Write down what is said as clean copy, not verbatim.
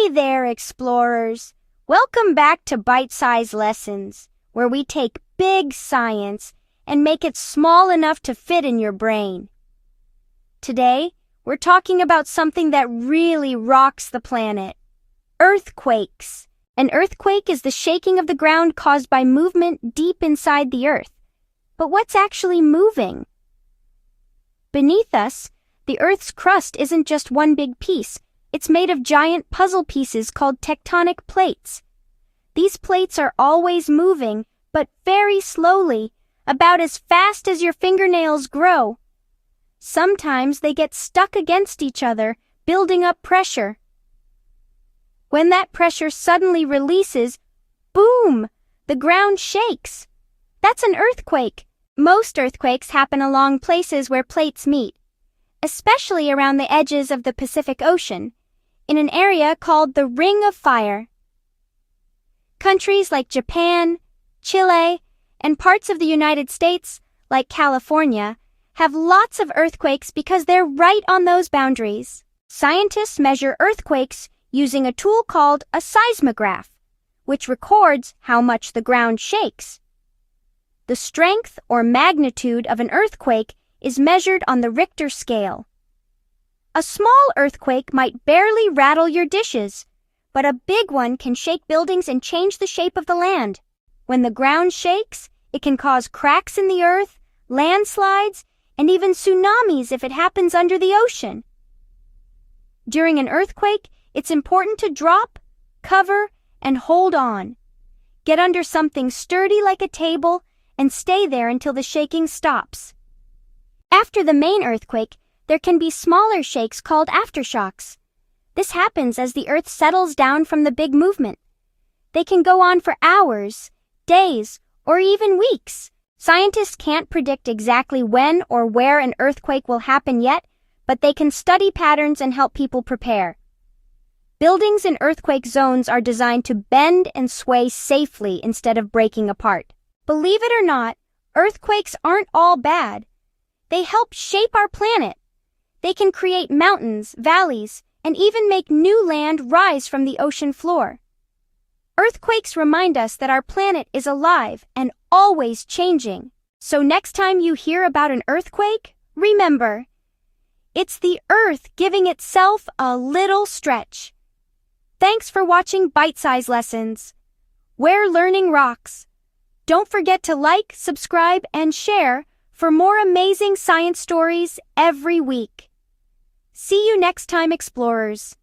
Hey there, explorers! Welcome back to Bite-Size Lessons, where we take big science and make it small enough to fit in your brain. Today, we're talking about something that really rocks the planet: earthquakes. An earthquake is the shaking of the ground caused by movement deep inside the earth. But what's actually moving? Beneath us, the Earth's crust isn't just one big piece. It's made of giant puzzle pieces called tectonic plates. These plates are always moving, but very slowly, about as fast as your fingernails grow. Sometimes they get stuck against each other, building up pressure. When that pressure suddenly releases, boom, the ground shakes. That's an earthquake. Most earthquakes happen along places where plates meet, especially around the edges of the Pacific Ocean, in an area called the Ring of Fire. Countries like Japan, Chile, and parts of the United States, like California, have lots of earthquakes because they're right on those boundaries. Scientists measure earthquakes using a tool called a seismograph, which records how much the ground shakes. The strength or magnitude of an earthquake is measured on the Richter scale. A small earthquake might barely rattle your dishes, but a big one can shake buildings and change the shape of the land. When the ground shakes, it can cause cracks in the earth, landslides, and even tsunamis if it happens under the ocean. During an earthquake, it's important to drop, cover, and hold on. Get under something sturdy like a table and stay there until the shaking stops. After the main earthquake, there can be smaller shakes called aftershocks. This happens as the earth settles down from the big movement. They can go on for hours, days, or even weeks. Scientists can't predict exactly when or where an earthquake will happen yet, but they can study patterns and help people prepare. Buildings in earthquake zones are designed to bend and sway safely instead of breaking apart. Believe it or not, earthquakes aren't all bad. They help shape our planet. They can create mountains, valleys, and even make new land rise from the ocean floor. Earthquakes remind us that our planet is alive and always changing. So next time you hear about an earthquake, remember, it's the Earth giving itself a little stretch. Thanks for watching Bite-Size Lessons, where learning rocks. Don't forget to like, subscribe, and share for more amazing science stories every week. See you next time, explorers.